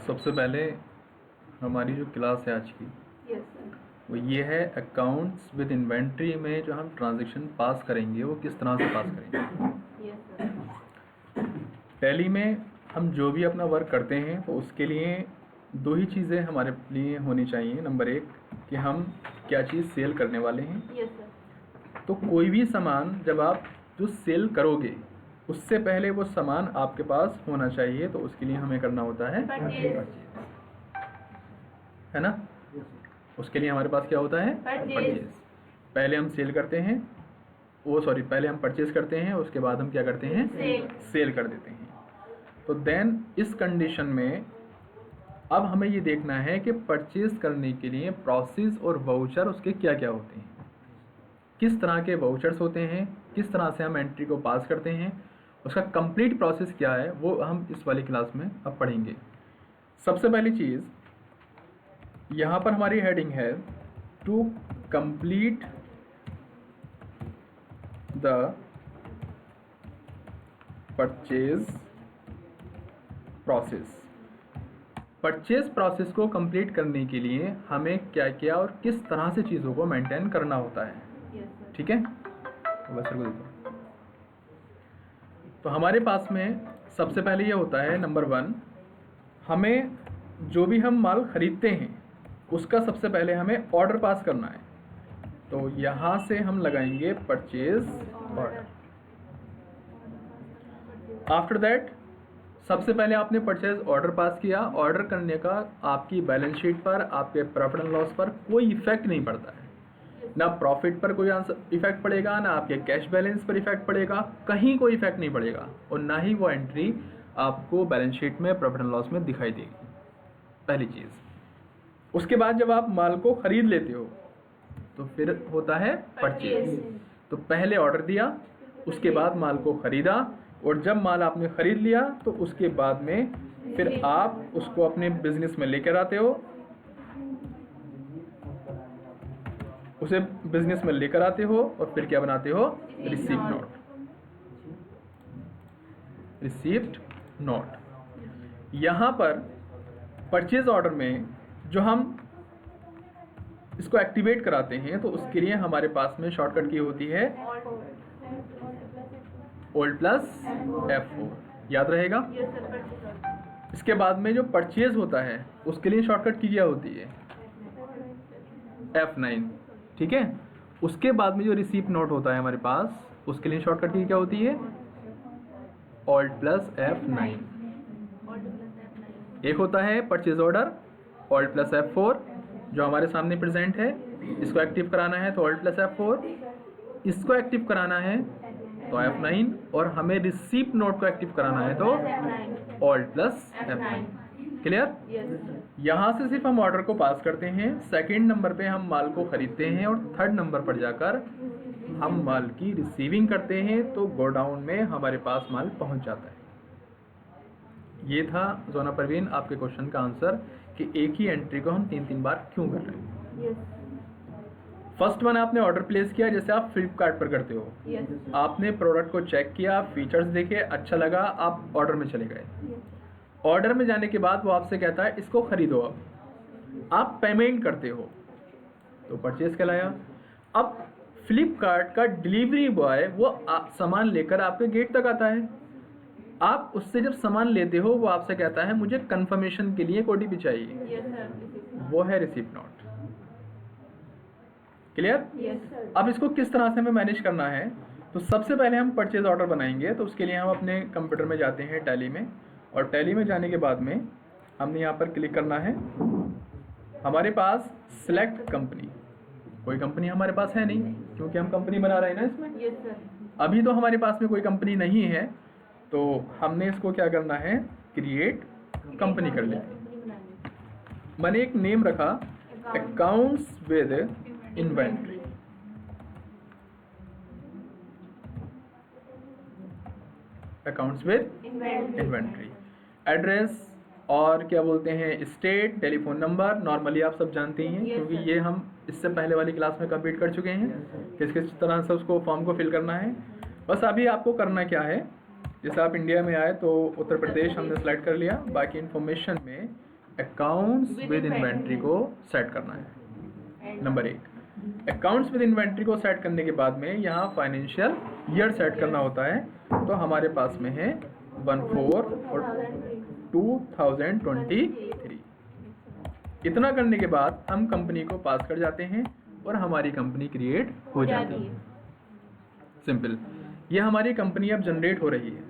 सबसे पहले हमारी जो क्लास है आज की यस सर। वो ये है अकाउंट्स विद इन्वेंट्री में जो हम ट्रांजैक्शन पास करेंगे वो किस तरह से पास करेंगे। Yes sir. टैली में हम जो भी अपना वर्क करते हैं तो उसके लिए दो ही चीज़ें हमारे लिए होनी चाहिए। नंबर एक कि हम क्या चीज़ सेल करने वाले हैं। Yes sir. तो कोई भी सामान जब आप जो सेल करोगे उससे पहले वो सामान आपके पास होना चाहिए, तो उसके लिए हमें करना होता है परचेज। है ना। उसके लिए हमारे पास क्या होता है परचेज। पहले हम सेल करते हैं, पहले हम परचेज करते हैं, उसके बाद हम क्या करते हैं सेल कर देते हैं। तो देन इस कंडीशन में अब हमें ये देखना है कि परचेज करने के लिए प्रोसेस और वाउचर उसके क्या क्या होते हैं, किस तरह के वाउचर्स होते हैं, किस तरह से हम एंट्री को पास करते हैं, उसका कंप्लीट प्रोसेस क्या है वो हम इस वाली क्लास में अब पढ़ेंगे। सबसे पहली चीज़ यहाँ पर हमारी हेडिंग है to complete the purchase process. Purchase process को कंप्लीट करने के लिए हमें क्या क्या और किस तरह से चीज़ों को मेंटेन करना होता है। Yes sir. ठीक है, तो बस को देखो। तो हमारे पास में सबसे पहले ये होता है नंबर 1, हमें जो भी हम माल खरीदते हैं उसका सबसे पहले हमें ऑर्डर पास करना है। तो यहाँ से हम लगाएंगे परचेज ऑर्डर। आफ्टर दैट सबसे पहले आपने परचेज ऑर्डर पास किया। ऑर्डर करने का आपकी बैलेंस शीट पर, आपके प्रॉफिट एंड लॉस पर कोई इफेक्ट नहीं पड़ता है। ना प्रॉफिट पर कोई इफेक्ट पड़ेगा, ना आपके कैश बैलेंस पर इफेक्ट पड़ेगा, कहीं कोई इफेक्ट नहीं पड़ेगा, और ना ही वो एंट्री आपको बैलेंस शीट में प्रॉफिट एंड लॉस में दिखाई देगी। पहली चीज़। उसके बाद जब आप माल को खरीद लेते हो तो फिर होता है परचेज। तो पहले ऑर्डर दिया, उसके बाद माल को खरीदा, और जब माल आपने खरीद लिया तो उसके बाद में फिर आप उसको अपने बिजनेस में लेकर आते हो, उसे बिजनेस में लेकर आते हो और फिर क्या बनाते हो रिसीप्ट नोट। Receipt note. यहाँ पर परचेज ऑर्डर में जो हम इसको एक्टिवेट कराते हैं तो उसके लिए हमारे पास में शॉर्टकट की होती है ओल्ड प्लस F4, याद रहेगा। Yes sir. Purchase order. इसके बाद में जो परचेज होता है उसके लिए शॉर्टकट की क्या होती है F9, ठीक है। उसके बाद में जो रिसीप्ट नोट होता है हमारे पास उसके लिए शॉर्टकट की क्या होती है ऑल्ट प्लस F9। एक होता है purchase order alt plus F4 जो हमारे सामने प्रेजेंट है, इसको एक्टिव कराना है तो ऑल्ट प्लस F4, इसको एक्टिव कराना है तो F9, और हमें रिसीप्ट नोट को एक्टिव कराना है तो alt plus F9। Clear. Yes. यहाँ से सिर्फ हम ऑर्डर को पास करते हैं, सेकंड नंबर पे हम माल को खरीदते हैं, और थर्ड नंबर पर जाकर हम माल की रिसीविंग करते हैं तो गोडाउन में हमारे पास माल पहुँच जाता है। ये था जोना परवीन आपके क्वेश्चन का आंसर कि एक ही एंट्री को हम 3-3 बार क्यों कर रहे हैं। यस। फर्स्ट वन आपने ऑर्डर प्लेस किया, जैसे आप फ्लिपकार्ट पर करते हो। यस। आपने प्रोडक्ट को चेक किया, फीचर्स देखे, अच्छा लगा, आप ऑर्डर में चले गए। ऑर्डर में जाने के बाद वो आपसे कहता है इसको खरीदो। अब आप पेमेंट करते हो तो परचेज कहलाया। अब फ्लिपकार्ट का डिलीवरी बॉय वो सामान लेकर आपके गेट तक आता है। आप उससे जब सामान लेते हो वो आपसे कहता है मुझे कंफर्मेशन के लिए OTP चाहिए। Yes sir. वो है receipt note. Clear. Yes sir. अब इसको किस तरह से हमें मैनेज करना है, तो सबसे पहले हम परचेज ऑर्डर बनाएंगे। तो उसके लिए हम अपने कंप्यूटर में जाते हैं टैली में, और टैली में जाने के बाद में हमने यहाँ पर क्लिक करना है। हमारे पास सिलेक्ट कंपनी, कोई कंपनी हमारे पास है नहीं क्योंकि हम कंपनी बना रहे हैं ना इसमें। Yes sir. अभी तो हमारे पास में कोई कंपनी नहीं है, तो हमने इसको क्या करना है क्रिएट कंपनी कर लेते। मैंने एक नेम रखा accounts with inventory. Accounts with inventory. Address और क्या बोलते हैं स्टेट, टेलीफोन नंबर नॉर्मली आप सब जानते ही हैं क्योंकि ये हम इससे पहले वाली क्लास में कंप्लीट कर चुके हैं किस किस तरह से उसको फॉर्म को फिल करना है। बस अभी आपको करना क्या है, जैसे आप इंडिया में आए तो उत्तर प्रदेश हमने सेलेक्ट कर लिया, बाकी इन्फॉर्मेशन में अकाउंट्स विद इन्वेंट्री को सेट करना है। नंबर 1, अकाउंट्स विद इन्वेंट्री को सेट करने के बाद में यहाँ फाइनेंशियल ईयर सेट करना होता है। तो हमारे पास में है 14 और 2023। इतना करने के बाद हम कंपनी को पास कर जाते हैं और हमारी कंपनी क्रिएट हो जाती है। सिंपल, ये हमारी कंपनी अब जनरेट हो रही है।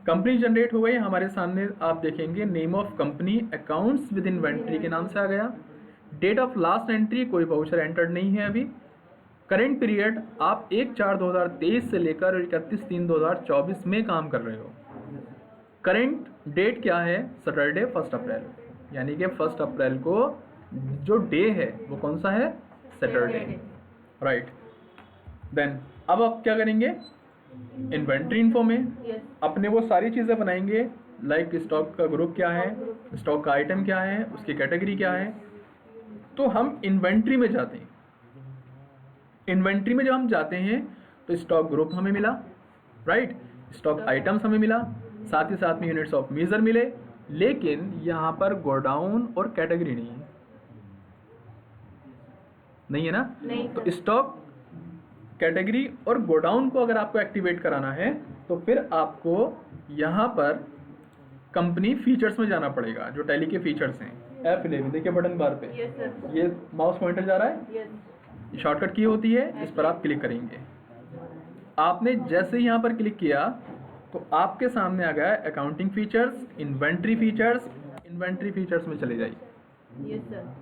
कंपनी जनरेट हो गई, हमारे सामने आप देखेंगे name of company accounts with inventory के नाम से आ गया। डेट ऑफ लास्ट एंट्री कोई वाउचर एंटर्ड नहीं है अभी। करेंट पीरियड आप 1/4/2023 से लेकर 31/3/2024 में काम कर रहे हो। करेंट डेट क्या है? सैटरडे 1 अप्रैल, यानी कि 1 अप्रैल को जो डे है वो कौन सा है? Saturday, right. देन अब आप क्या करेंगे? इन्वेंट्री इन्फो में अपने वो सारी चीज़ें बनाएंगे, लाइक स्टॉक का ग्रुप क्या है, स्टॉक का आइटम क्या है, उसकी कैटेगरी क्या है। तो हम इन्वेंट्री में जाते हैं। इन्वेंट्री में जब हम जाते हैं तो स्टॉक ग्रुप हमें मिला, राइट, स्टॉक आइटम्स हमें मिला, साथ ही साथ में यूनिट्स ऑफ मेजर मिले, लेकिन यहाँ पर गोडाउन और कैटेगरी नहीं है ना। नहीं तो स्टॉक, कैटेगरी और गोडाउन को अगर आपको एक्टिवेट कराना है तो फिर आपको यहाँ पर कंपनी फीचर्स में जाना पड़ेगा, जो टैली के फीचर्स हैं। F11 देखिए बटन बार पे, यस सर, ये माउस पॉइंटर जा रहा है, यस शॉर्टकट की होती है, इस पर आप क्लिक करेंगे। आपने जैसे ही यहाँ पर क्लिक किया तो आपके सामने आ गया accounting features, inventory features. Inventory features में चले जाइए। यस सर,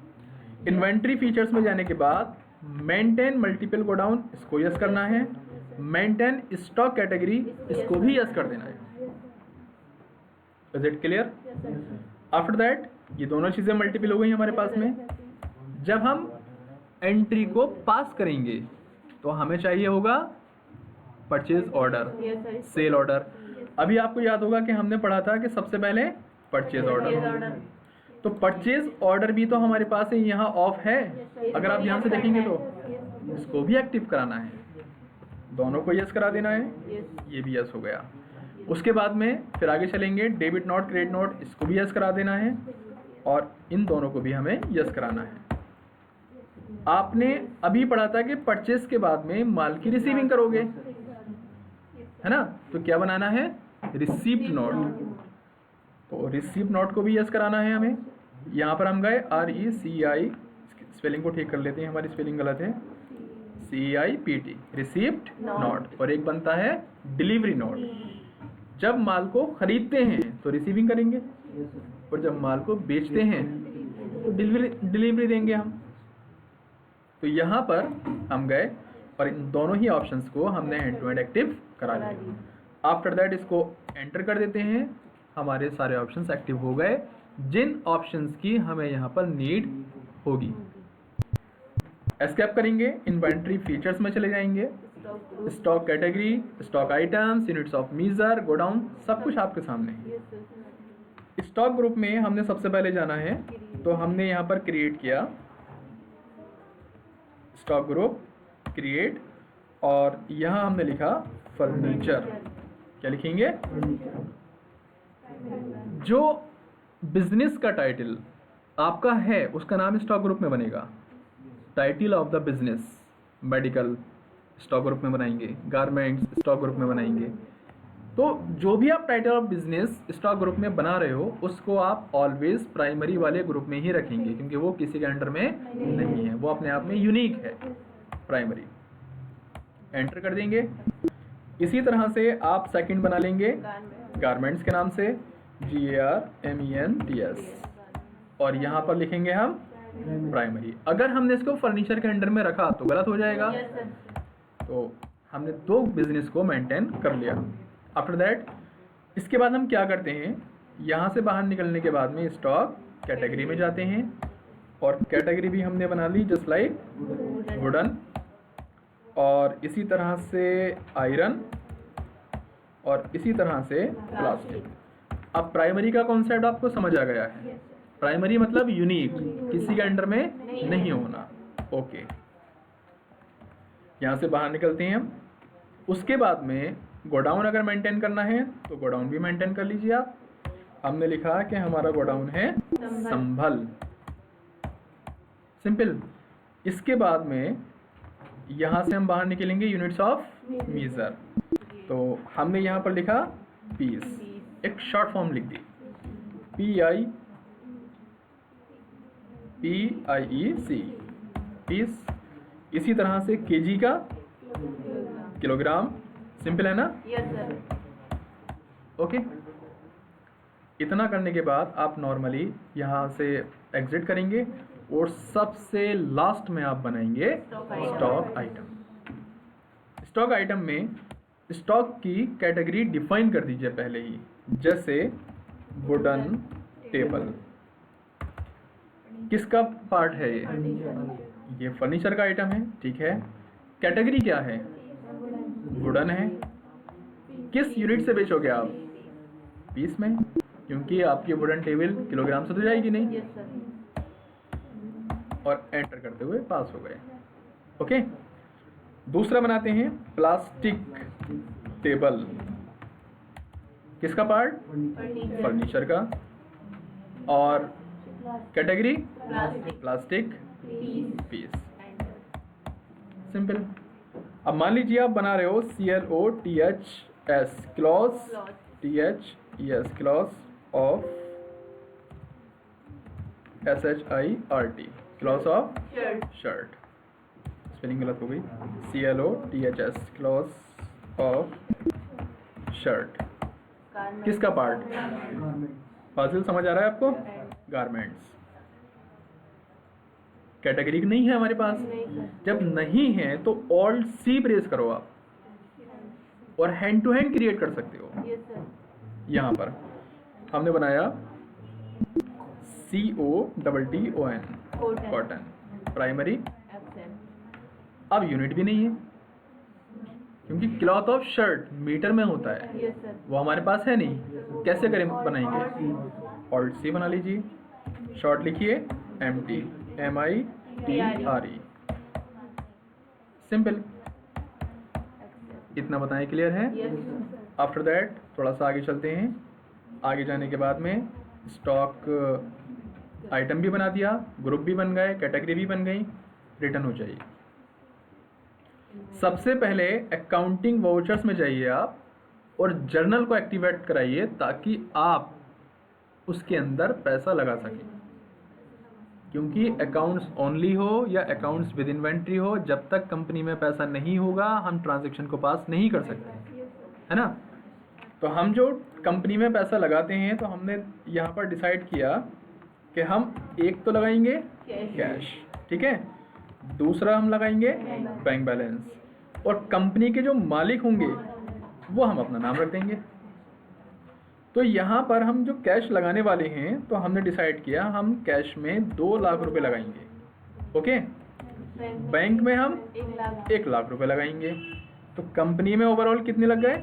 इन्वेंट्री फीचर्स में जाने के बाद मेंटेन मल्टीपल गोडाउन, इसको यस करना है। मेंटेन स्टॉक कैटेगरी, इसको भी यस कर देना है। Is it clear? Yes sir, after that ये दोनों चीज़ें मल्टीपल हो गई हमारे पास में। जब हम एंट्री को पास करेंगे तो हमें चाहिए होगा purchase order, yes sir, sale order. अभी आपको याद होगा कि हमने पढ़ा था कि सबसे पहले परचेज ऑर्डर। ऑर्डर, तो परचेज ऑर्डर भी तो हमारे पास यहाँ ऑफ है, अगर आप ध्यान से देखेंगे तो इसको भी एक्टिव कराना है। दोनों को यस करा देना है, ये भी यस हो गया। उसके बाद में फिर आगे चलेंगे, डेबिट नोट, क्रेडिट नोट, इसको भी यस करा देना है, और इन दोनों को भी हमें यस कराना है। आपने अभी पढ़ा था कि परचेज के बाद में माल की रिसीविंग करोगे, है ना। तो क्या बनाना है? Receipt note. तो रिसीप्ट नोट को भी यस कराना है हमें। यहाँ पर हम गए RECI, स्पेलिंग को ठीक कर लेते हैं, हमारी स्पेलिंग गलत है, CIPT, रिसीप्ट नोट। और एक बनता है डिलीवरी नोट। जब माल को खरीदते हैं तो रिसीविंग करेंगे, और जब माल को बेचते हैं तो डिलीवरी देंगे हम। तो यहाँ पर हम गए और इन दोनों ही ऑप्शंस को हमने एंड टू एंड एक्टिव करा लिया। आफ्टर दैट इसको एंटर कर देते हैं, हमारे सारे ऑप्शंस एक्टिव हो गए, जिन ऑप्शंस की हमें यहाँ पर नीड होगी। एस्केप करेंगे, इन्वेंट्री फीचर्स में चले जाएंगे, stock category, stock items, units of measure, godown, सब कुछ आपके सामने है। स्टॉक ग्रुप में हमने सबसे पहले जाना है, तो हमने यहाँ पर क्रिएट किया स्टॉक ग्रुप, क्रिएट, और यहाँ हमने लिखा फर्नीचर। क्या लिखेंगे? जो बिजनेस का टाइटल आपका है उसका नाम स्टॉक ग्रुप में बनेगा। Title of the business, medical stock group में बनाएंगे, गारमेंट्स स्टॉक ग्रुप में बनाएंगे। तो जो भी आप title of business stock group में बना रहे हो उसको आप ऑलवेज प्राइमरी वाले ग्रुप में ही रखेंगे, क्योंकि वो किसी के अंडर में नहीं है, वो अपने आप में यूनिक है, प्राइमरी। एंटर कर देंगे। इसी तरह से आप सेकंड बना लेंगे गारमेंट्स के नाम से, GARMENTS, और यहाँ पर लिखेंगे हम प्राइमरी। अगर हमने इसको फर्नीचर के अंडर में रखा तो गलत हो जाएगा। तो हमने दो बिजनेस को मेंटेन कर लिया। आफ्टर दैट इसके बाद हम क्या करते हैं, यहाँ से बाहर निकलने के बाद में स्टॉक कैटेगरी में जाते हैं, और कैटेगरी भी हमने बना ली जस्ट लाइक वुडन, और इसी तरह से आयरन, और इसी तरह से प्लास्टिक। अब प्राइमरी का कॉन्सेप्ट आपको समझ आ गया है। प्राइमरी मतलब यूनिक, किसी के अंडर में नहीं होना। ओके, यहाँ से बाहर निकलते हैं हम। उसके बाद में गोडाउन अगर मेंटेन करना है तो गोडाउन भी मेंटेन कर लीजिए आप। हमने लिखा कि हमारा गोडाउन है संभल। सिंपल। इसके बाद में यहाँ से हम बाहर निकलेंगे यूनिट्स ऑफ मीजर। तो हमने यहाँ पर लिखा पीस, एक शॉर्ट फॉर्म लिख दी, PIEC, पीस। इसी तरह से केजी का किलोग्राम। सिंपल है ना? Yes sir. ओके। इतना करने के बाद आप नॉर्मली यहाँ से एग्जिट करेंगे और सबसे लास्ट में आप बनाएंगे स्टॉक आइटम। स्टॉक आइटम में स्टॉक की कैटेगरी डिफाइन कर दीजिए पहले ही, जैसे वुडन टेबल। किसका पार्ट है ये फर्नीचर का आइटम है, ठीक है। कैटेगरी क्या है? वुडन है। किस यूनिट से बेचोगे आप? पीस में, क्योंकि आपकी वुडन टेबल किलोग्राम से तो जाएगी नहीं। Yes sir. और एंटर करते हुए पास हो गए। ओके। दूसरा बनाते हैं प्लास्टिक टेबल। किसका पार्ट? फर्नीचर का। और कैटेगरी प्लास्टिक पीस। सिंपल। अब मान लीजिए आप बना रहे हो CLOTHS, cloth, THES, cloth of SHIRT, cloth of shirt. Spelling गलत हो गई। CLOTHS, cloth of shirt. किसका पार्ट? फाजिल समझ आ रहा है आपको? गारमेंट्स। कैटेगरी नहीं है हमारे पास। जब नहीं है तो ऑल्ट C प्रेस करो आप और हैंड टू हैंड क्रिएट कर सकते हो। Yes sir. यहाँ पर हमने बनाया COTTON, कॉटन, प्राइमरी। अब यूनिट भी नहीं है, क्योंकि क्लॉथ ऑफ शर्ट मीटर में होता है, यस सर। वो हमारे पास है नहीं। कैसे करें? बनाएंगे ऑल्ट C बना लीजिए, शॉर्ट लिखिए MT, MITRE। सिंपल। इतना बताएं, क्लियर है? Yes sir. आफ्टर दैट थोड़ा सा आगे चलते हैं। आगे जाने के बाद में स्टॉक आइटम भी बना दिया, ग्रुप भी बन गए, कैटेगरी भी बन गई, रिटर्न हो जाइए। सबसे पहले अकाउंटिंग वाउचर्स में जाइए आप और जर्नल को एक्टिवेट कराइए, ताकि आप उसके अंदर पैसा लगा सकें। क्योंकि अकाउंट्स ओनली हो या अकाउंट्स विद इन्वेंट्री हो, जब तक कंपनी में पैसा नहीं होगा हम ट्रांजैक्शन को पास नहीं कर सकते, है ना। तो हम जो कंपनी में पैसा लगाते हैं, तो हमने यहाँ पर डिसाइड किया कि हम एक तो लगाएंगे कैश, ठीक है, दूसरा हम लगाएंगे बैंक बैलेंस, और कंपनी के जो मालिक होंगे वो हम अपना नाम रख देंगे। तो यहाँ पर हम जो कैश लगाने वाले हैं, तो हमने डिसाइड किया हम कैश में 2 लाख रुपए लगाएंगे। ओके। बैंक में हम 1 लाख रुपए लगाएंगे। तो कंपनी में ओवरऑल कितने लग गए?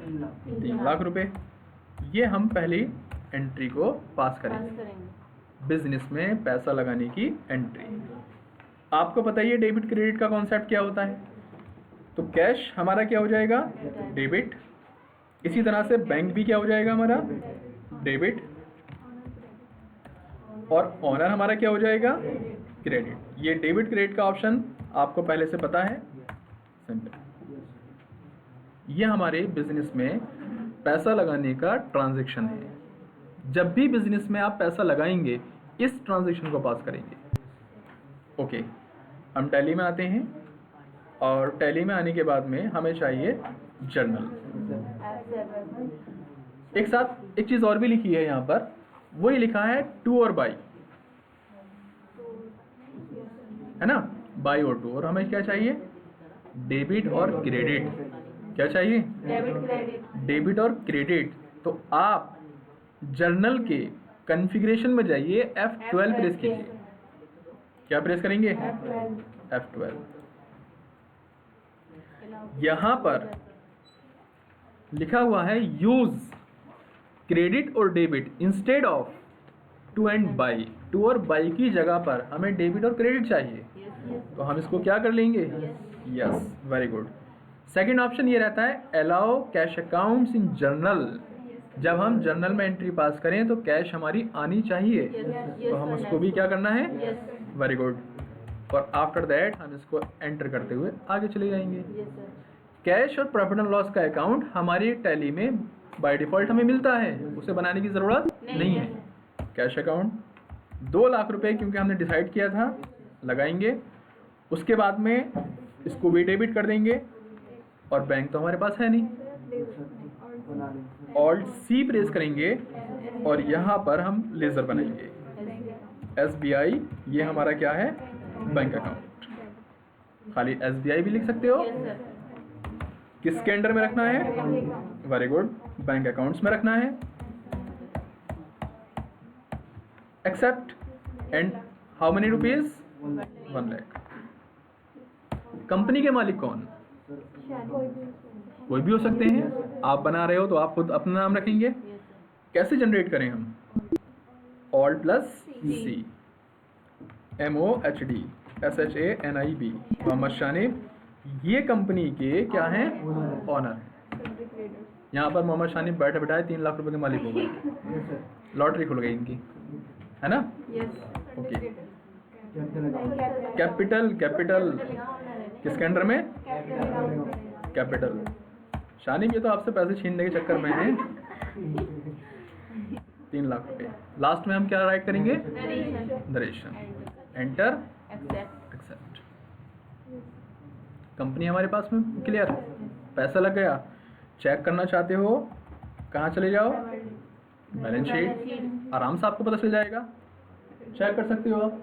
3 लाख रुपए। ये हम पहली एंट्री को पास करेंगे, बिजनेस में पैसा लगाने की एंट्री। आपको पता ही है डेबिट क्रेडिट का कॉन्सेप्ट क्या होता है। तो कैश हमारा क्या हो जाएगा? डेबिट। इसी तरह से बैंक भी क्या हो जाएगा हमारा? डेबिट। और ऑनर हमारा क्या हो जाएगा? क्रेडिट। ये डेबिट क्रेडिट का ऑप्शन आपको पहले से पता है। सिंपल। ये हमारे बिजनेस में पैसा लगाने का ट्रांजैक्शन है। जब भी बिजनेस में आप पैसा लगाएंगे, इस ट्रांजैक्शन को पास करेंगे। ओके। हम टैली में आते हैं, और टैली में आने के बाद में हमें चाहिए जर्नल। एक साथ एक चीज़ और भी लिखी है यहाँ पर, वही लिखा है टू और बाई, है ना, बाई और टू। और हमें क्या चाहिए? डेबिट और क्रेडिट। क्या चाहिए? डेबिट और क्रेडिट। तो आप जर्नल के कॉन्फ़िगरेशन में जाइए, F12 प्रेस कीजिए। क्या प्रेस करेंगे? F12। यहाँ पर लिखा हुआ है यूज क्रेडिट और debit instead of to and by. To और बाई की जगह पर हमें डेबिट और क्रेडिट चाहिए, तो हम इसको क्या कर लेंगे? Yes, very good. Second option ये रहता है allow cash accounts in journal जब हम जर्नल में एंट्री पास करें तो कैश हमारी आनी चाहिए, तो हम उसको भी क्या करना है, वेरी गुड। और आफ्टर दैट हम इसको एंटर करते हुए आगे चले जाएंगे। कैश और प्रॉफिट एंड लॉस का अकाउंट हमारी टैली में बाय डिफ़ॉल्ट हमें मिलता है, उसे बनाने की ज़रूरत नहीं है। कैश अकाउंट 2 लाख रुपए क्योंकि हमने डिसाइड किया था, लगाएंगे। उसके बाद में इसको भी डेबिट कर देंगे, और बैंक तो हमारे पास है नहीं, ऑल्ट सी प्रेस करेंगे और यहाँ पर हम लेज़र बनाएंगे SBI। ये हमारा क्या है, बैंक अकाउंट। खाली SBI भी लिख सकते हो। किसके अंडर में रखना है, वेरी गुड, बैंक अकाउंट्स में रखना है। Accept and how many rupees, 1 lakh. Company के मालिक कौन, कोई भी हो सकते हैं। आप बना रहे हो तो आप खुद अपना नाम रखेंगे। कैसे जनरेट करें हम, alt plus C, MOHD SHANIB, Mohammed Shanib, ये कंपनी के क्या हैं, ऑनर हैं। यहाँ पर मोहम्मद शानिब बैठे बैठाए 3 लाख रुपए के मालिक हो गए, लॉटरी खुल गई इनकी, है ना। ओके, कैपिटल किसके अंडर में, कैपिटल। शानिब ये तो आपसे पैसे छीनने के चक्कर में है, 3 लाख रुपए। लास्ट में हम क्या राइट करेंगे, नरेशन, एंटर, एक्सेप्ट। कंपनी हमारे पास में क्लियर, पैसा लग गया। चेक करना चाहते हो, कहाँ चले जाओ, बैलेंस शीट, आराम से आपको पता चल जाएगा, चेक कर सकते हो आप,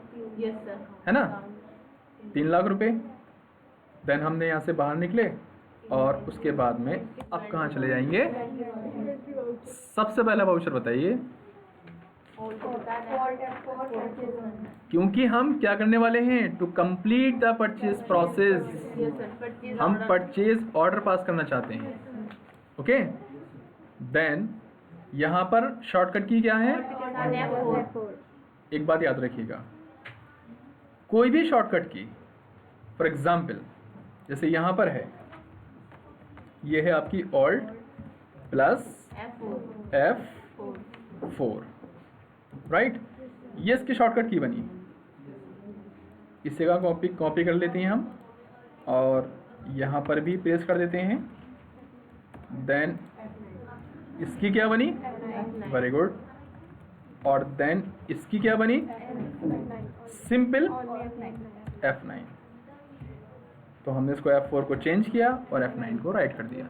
है ना। 3 लाख रुपए। देन हमने यहाँ से बाहर निकले और उसके बाद में अब कहाँ चले जाएंगे, सबसे पहला वाउचर बताइए, क्योंकि हम क्या करने वाले हैं, to complete the purchase process, हम परचेज ऑर्डर पास करना चाहते हैं। ओके, देन यहाँ पर शॉर्टकट की क्या है, एक बात याद रखिएगा, कोई भी शॉर्टकट की, फॉर एग्जाम्पल जैसे यहाँ पर है, ये है आपकी ऑल्ट प्लस F4, राइट। ये इसकी शॉर्टकट की बनी, इसे का कॉपी कर लेते हैं हम और यहाँ पर भी पेस्ट कर देते हैं। देन इसकी क्या बनी, वेरी गुड, और देन इसकी क्या बनी, सिंपल F9। तो हमने इसको F4 को चेंज किया और F9 को राइट कर दिया।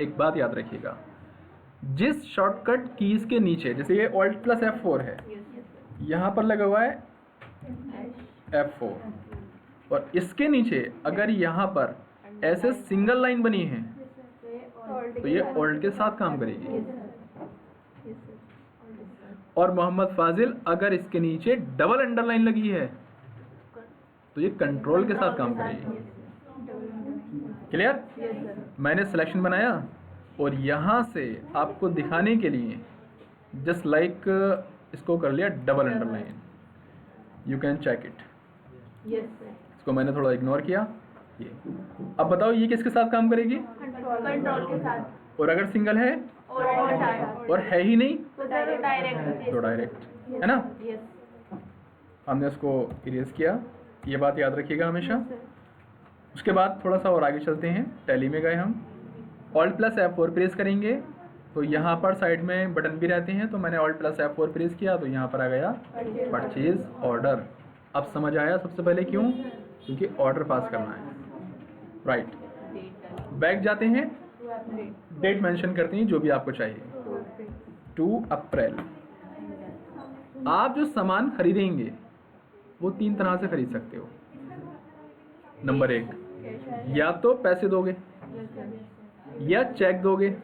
एक बात याद रखिएगा, जिस शॉर्टकट कीज के नीचे, जैसे ये ऑल्ट प्लस F4 है, यहाँ पर लगा हुआ है F4, और इसके नीचे अगर यहाँ पर ऐसे सिंगल लाइन बनी है तो ये ऑल्ट के साथ काम करेगी, और मोहम्मद फाजिल अगर इसके नीचे डबल अंडरलाइन लगी है तो ये कंट्रोल के साथ काम करेगी। क्लियर। मैंने सिलेक्शन बनाया और यहाँ से आपको दिखाने के लिए जस्ट लाइक इसको कर लिया double underline, you can check it. इसको मैंने थोड़ा इग्नोर किया। ये अब बताओ ये किसके साथ काम करेगी, कंट्रोल के साथ। और अगर सिंगल है और है ही नहीं तो डायरेक्ट, है ना। हमने उसको इरेज किया, ये बात याद रखिएगा हमेशा। उसके बाद थोड़ा सा और आगे चलते हैं, टैली में गए हम, ऑल्ट प्लस F4 प्रेस करेंगे तो यहाँ पर साइड में बटन भी रहते हैं, तो मैंने ऑल्ट प्लस F4 प्रेस किया तो यहाँ पर आ गया परचेज ऑर्डर। अब समझ आया सबसे पहले क्यों, क्योंकि ऑर्डर पास करना है, राइट। बैक जाते हैं, डेट मेंशन करते हैं जो भी आपको चाहिए, 2 अप्रैल। आप जो सामान खरीदेंगे वो 3 तरह से खरीद सकते हो। नंबर 1, या तो पैसे दोगे, या चेक दोगे,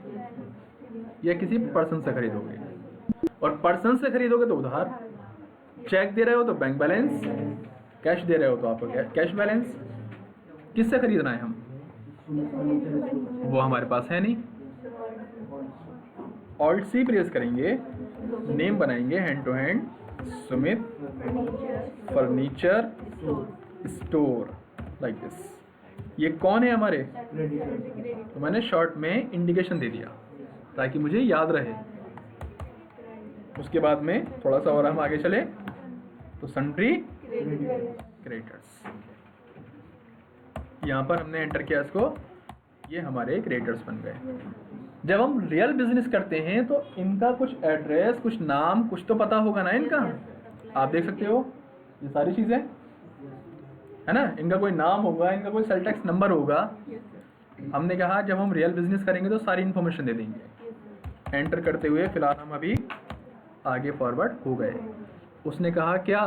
या किसी पर्सन से खरीदोगे। और पर्सन से खरीदोगे तो उधार, चेक दे रहे हो तो बैंक बैलेंस, कैश दे रहे हो तो आपका कैश बैलेंस। किससे खरीदना है हम, वो हमारे पास है नहीं। ऑल्ट सी प्रेस करेंगे, नेम बनाएंगे hand to hand, Sumit furniture store, like this. ये कौन है हमारे, तो मैंने शॉर्ट में इंडिकेशन दे दिया ताकि मुझे याद रहे। उसके बाद में थोड़ा सा और हम आगे चले तो सन्ड्री क्रेडिटर्स, यहाँ पर हमने एंटर किया इसको, ये हमारे क्रेडिटर्स बन गए। जब हम रियल बिजनेस करते हैं तो इनका कुछ एड्रेस, कुछ नाम, कुछ तो पता होगा ना इनका। आप देख सकते हो ये सारी चीज़ें है ना, इनका कोई नाम होगा, इनका कोई सेल टैक्स नंबर होगा। हमने कहा जब हम रियल बिजनेस करेंगे तो सारी इन्फॉर्मेशन दे देंगे। एंटर करते हुए फिलहाल हम अभी आगे फॉरवर्ड हो गए। उसने कहा क्या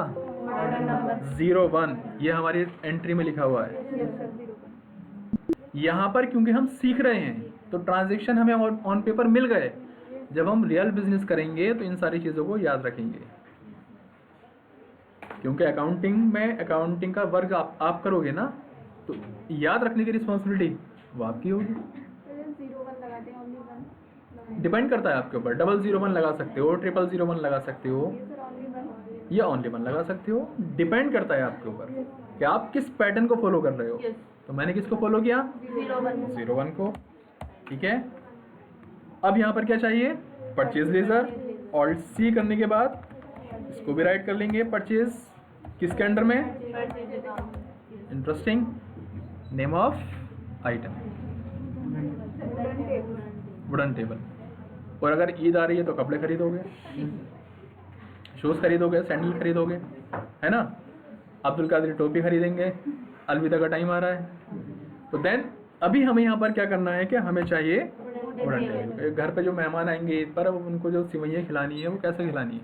01, ये हमारी एंट्री में लिखा हुआ है। यहाँ पर क्योंकि हम सीख रहे हैं तो ट्रांजैक्शन हमें ऑन पेपर मिल गए। जब हम रियल बिजनेस करेंगे तो इन सारी चीज़ों को याद रखेंगे, क्योंकि अकाउंटिंग का वर्क आप करोगे ना, तो याद रखने की रिस्पॉन्सिबिलिटी वो आपकी होगी। डिपेंड करता है आपके ऊपर, 001 लगा सकते हो, 0001 लगा सकते हो, या ओनली 1 लगा सकते हो। डिपेंड करता है आपके ऊपर कि आप किस पैटर्न को फॉलो कर रहे हो। तो मैंने किसको फॉलो किया 01 को, ठीक है। अब यहाँ पर क्या चाहिए, परचेज लेजर। ऑल्ट सी करने के बाद इसको भी राइट कर लेंगे। परचेज किसके अंडर में, interesting, name of item wooden table. और अगर ईद आ रही है तो कपड़े खरीदोगे, शूज़ खरीदोगे, सैंडल खरीदोगे, है ना। अब्दुल कादिर टोपी खरीदेंगे, अलविदा का टाइम आ रहा है। तो देन अभी हमें यहाँ पर क्या करना है कि हमें चाहिए वुडन टेबल। घर पे जो मेहमान आएंगे ईद पर, अब उनको जो सिवैयाँ खिलानी है वो कैसे खिलानी है,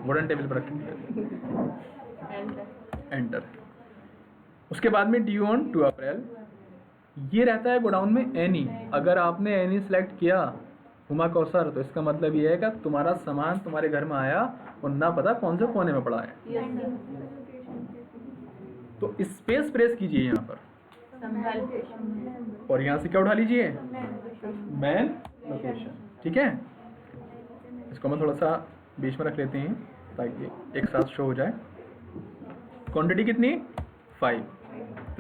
वुडन टेबल पर रखेंगे। एंटर। उसके बाद में ड्यू ऑन 2 अप्रैल, ये रहता है गोडाउन में एनी। अगर आपने एनी सेलेक्ट किया हुमा कौसर, तो इसका मतलब ये है कि तुम्हारा सामान तुम्हारे घर में आया और ना पता कौन से कोने में पड़ा है। तो स्पेस प्रेस कीजिए यहाँ पर और यहाँ से क्या उठा लीजिए, मैन लोकेशन, ठीक है। इसको मैं थोड़ा सा बीच में रख लेते हैं ताकि एक साथ शो हो जाए। क्वांटिटी कितनी 5,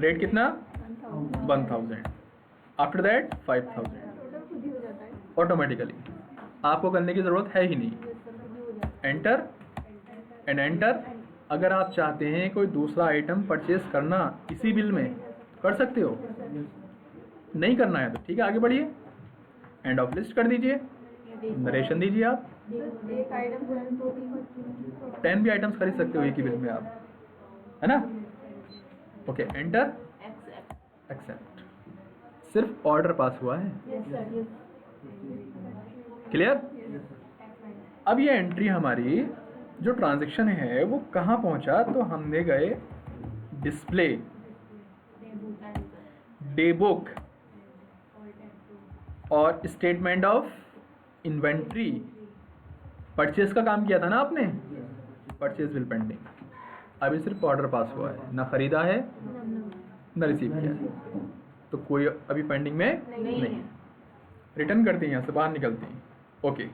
रेट कितना 1000, आफ्टर दैट 5000 ऑटोमेटिकली, आपको करने की ज़रूरत है ही नहीं। Enter and enter. अगर आप चाहते हैं कोई दूसरा आइटम परचेज करना इसी बिल में, कर सकते हो। नहीं करना है तो ठीक है, आगे बढ़िए, एंड ऑफ लिस्ट कर दीजिए, नरेशन दीजिए। आप 10 भी आइटम्स खरीद सकते हो एक ही बिल में आप, है ना। Okay, enter, accept. सिर्फ ऑर्डर पास हुआ है, क्लियर। अब ये एंट्री हमारी जो ट्रांजैक्शन है वो कहाँ पहुंचा, तो हमने गए डिस्प्ले, डे बुक और स्टेटमेंट ऑफ इन्वेंट्री। परचेज का काम किया था ना आपने, परचेज बिल पेंडिंग। अभी सिर्फ ऑर्डर पास हुआ है, ना खरीदा है ना रिसीव किया है, तो कोई अभी पेंडिंग में नहीं। रिटर्न करते हैं, यहाँ से बाहर निकलते हैं। ओके,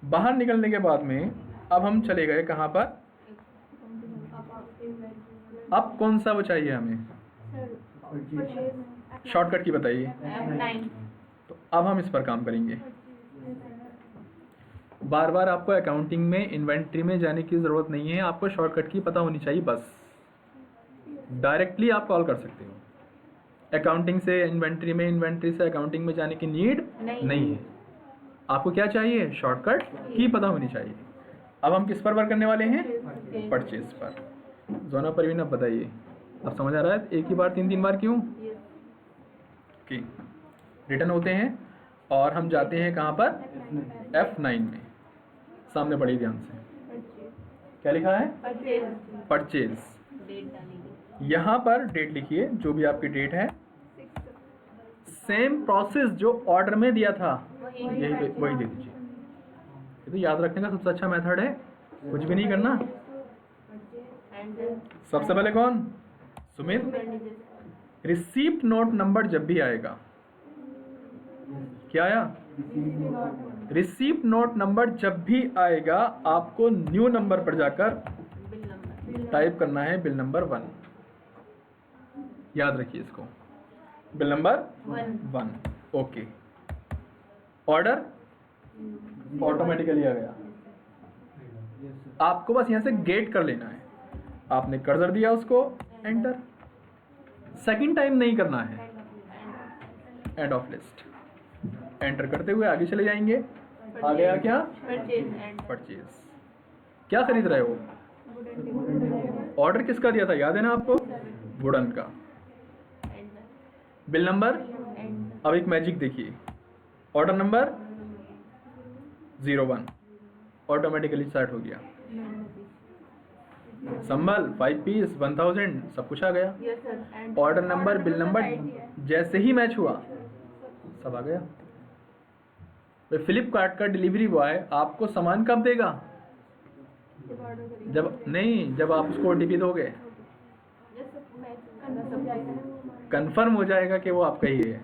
बाहर निकलने के बाद में अब हम चले गए कहाँ पर, अब कौन सा वो चाहिए हमें, शॉर्टकट की बताइए। तो अब हम इस पर काम करेंगे। बार बार आपको अकाउंटिंग में इन्वेंट्री में जाने की ज़रूरत नहीं है, आपको शॉर्टकट की पता होनी चाहिए बस। डायरेक्टली आप कॉल कर सकते हो। अकाउंटिंग से इन्वेंट्री में, इन्वेंट्री से अकाउंटिंग में जाने की नीड नहीं है। आपको क्या चाहिए, शॉर्टकट की पता होनी चाहिए। अब हम किस पर वर्क करने वाले हैं, परचेज पर। जोना परवीन, अब बताइए, अब समझ आ रहा है एक ही बार 3 बार क्यों। ओके, रिटर्न होते हैं और हम जाते हैं कहाँ पर, F9 में। सामने पढ़िए ध्यान से, क्या लिखा है, परचेज। यहाँ पर डेट लिखिए, जो भी आपकी डेट है। सेम प्रोसेस जो ऑर्डर में दिया था यही वही दे दीजिए। ये तो याद रखने का सबसे अच्छा मेथड है, कुछ भी नहीं करना। सबसे पहले कौन, सुमित। रिसीप्ट नोट नंबर जब भी आएगा, क्या आया, रिसीप्ट नोट नंबर जब भी आएगा आपको न्यू नंबर पर जाकर टाइप करना है बिल नंबर 1। याद रखिए इसको, bill number 1। Okay, order automatically आ गया। आपको बस यहाँ से गेट कर लेना है। आपने कर्सर दिया उसको, एंटर। सेकंड टाइम नहीं करना है। एंड ऑफ लिस्ट एंटर करते हुए आगे चले जाएंगे। आ गया क्या? परचेज। क्या खरीद रहे हो? ऑर्डर किसका दिया था, याद है ना आपको? वुडन का। बिल नंबर, अब एक मैजिक देखिए, ऑर्डर नंबर 01 ऑटोमेटिकली स्टार्ट हो गया। संभल 5 पीस 1000 सब कुछ आ गया। ऑर्डर नंबर, बिल नंबर जैसे ही मैच हुआ सब आ गया। तो फ्लिपकार्ट का डिलीवरी बॉय आपको सामान कब देगा? जब आप उसको ओटीपी दोगे, कंफर्म हो जाएगा कि वो आपका ही है।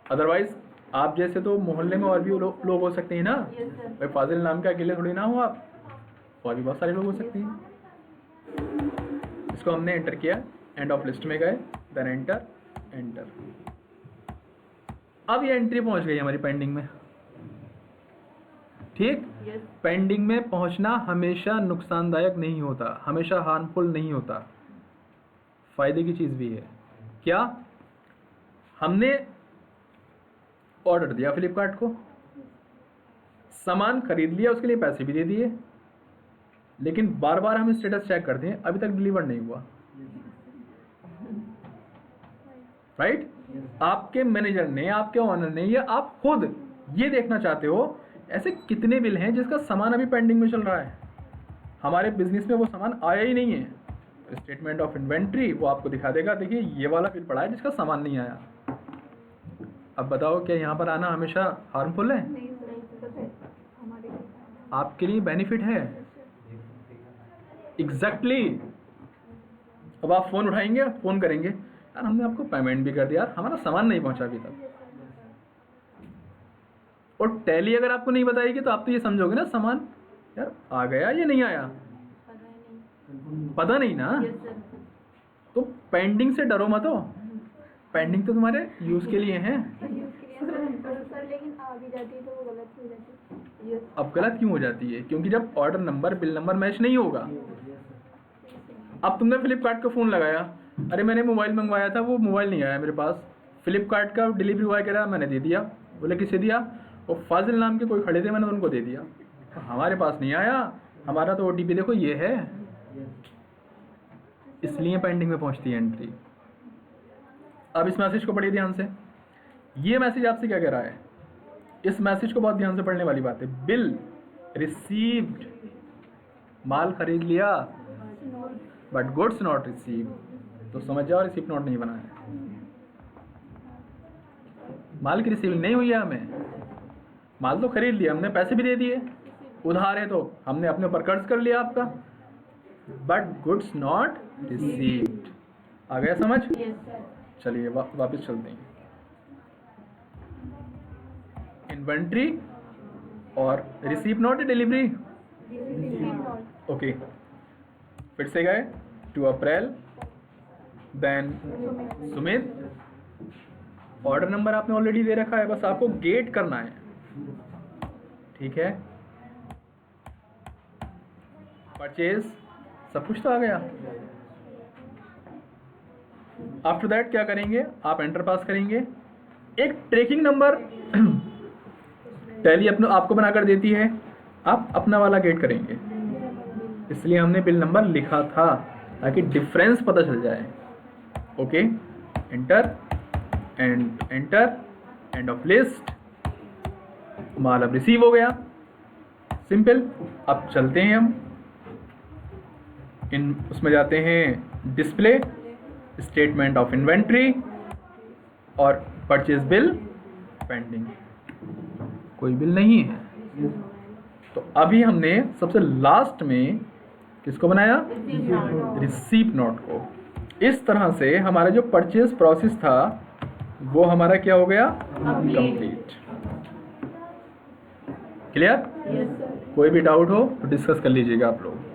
अदरवाइज आप जैसे तो मोहल्ले में और भी लोग हो सकते हैं ना, भाई फाजिल नाम के अकेले थोड़ी ना हो आप, और भी बहुत सारे लोग हो सकते हैं। इसको हमने एंटर किया, एंड ऑफ लिस्ट में गए, देन एंटर। अब ये एंट्री पहुंच गई हमारी पेंडिंग में। ठीक, पेंडिंग में पहुंचना हमेशा नुकसानदायक नहीं होता, हमेशा हार्मफुल नहीं होता, फायदे की चीज भी है। क्या? हमने ऑर्डर दिया फ्लिपकार्ट को, सामान खरीद लिया, उसके लिए पैसे भी दे दिए, लेकिन बार बार हम स्टेटस चेक करते हैं, अभी तक डिलीवर नहीं हुआ। राइट? आपके मैनेजर ने, आपके ऑनर ने, या आप खुद ये देखना चाहते हो ऐसे कितने बिल हैं जिसका सामान अभी पेंडिंग में चल रहा है, हमारे बिजनेस में वो सामान आया ही नहीं है। स्टेटमेंट ऑफ इन्वेंट्री वो आपको दिखा देगा, देखिए ये वाला बिल पड़ा है जिसका सामान नहीं आया। अब बताओ क्या यहाँ पर आना हमेशा हार्मफुल है? आपके लिए बेनिफिट है। एग्जैक्टली। अब आप फोन उठाएंगे, फोन करेंगे, यार हमने आपको पेमेंट भी कर दिया, यार हमारा सामान नहीं पहुंचा अभी तक। और टैली अगर आपको नहीं बताएगी तो आप तो ये समझोगे ना सामान यार आ गया या नहीं आया, पता नहीं ना। तो पेंडिंग से डरो मत हो, पेंडिंग तो तुम्हारे यूज के लिए है। लेकिन आ भी जाती है तो वो गलत हो जाती है। अब गलत क्यों हो जाती है? क्योंकि जब order number, bill number match नहीं होगा। अब तुमने फ्लिपकार्ट का फ़ोन लगाया, अरे मैंने मोबाइल मंगवाया था, वो मोबाइल नहीं आया मेरे पास। फ्लिपकार्ट का डिलीवरी बॉय कह रहा मैंने दे दिया, बोले किसे दिया? वो फाजिल नाम के कोई खड़े थे, मैंने उनको दे दिया, हमारे पास नहीं आया, हमारा तो ओटीपी देखो ये है। इसलिए पेंडिंग में पहुंचती है एंट्री। अब इस मैसेज को पढ़िए ध्यान से। ये मैसेज आपसे क्या कह रहा है? इस मैसेज को बहुत ध्यान से पढ़ने वाली बात है। बिल रिसीव्ड, माल खरीद लिया, बट गुड्स नॉट रिसीव्ड। तो समझ जाओ रिसीप्ट नोट नहीं बना है, माल की रिसीविंग नहीं हुई है। हमें माल तो खरीद लिया, हमने पैसे भी दे दिए, उधार है तो हमने अपने ऊपर कर्ज कर लिया आपका, बट गुड्स नॉट रिसीव्ड। आ गया समझ? चलिए वापस चलते हैं। इन्वेंट्री और रिसीव नॉट डिलीवरी। ओके, फिर से गए 2 अप्रैल, देन सुमित। ऑर्डर नंबर आपने ऑलरेडी दे रखा है, बस आपको गेट करना है। ठीक है, परचेज सब कुछ तो आ गया। आफ्टर दैट क्या करेंगे? आप एंटर पास करेंगे। एक ट्रैकिंग नंबर टैली अपना आपको बनाकर देती है, आप अपना वाला गेट करेंगे। इसलिए हमने बिल नंबर लिखा था ताकि डिफरेंस पता चल जाए। Okay, enter and enter, end of list. माल अब रिसीव हो गया, सिंपल। अब चलते हैं हम उसमें जाते हैं डिस्प्ले, स्टेटमेंट ऑफ इन्वेंट्री और परचेज बिल पेंडिंग। कोई बिल नहीं है। तो अभी हमने सबसे लास्ट में किसको बनाया? रिसीप्ट नोट को। इस तरह से हमारा जो परचेज प्रोसेस था वो हमारा क्या हो गया? कंप्लीट। क्लियर? कोई भी डाउट हो तो डिस्कस कर लीजिएगा आप लोग।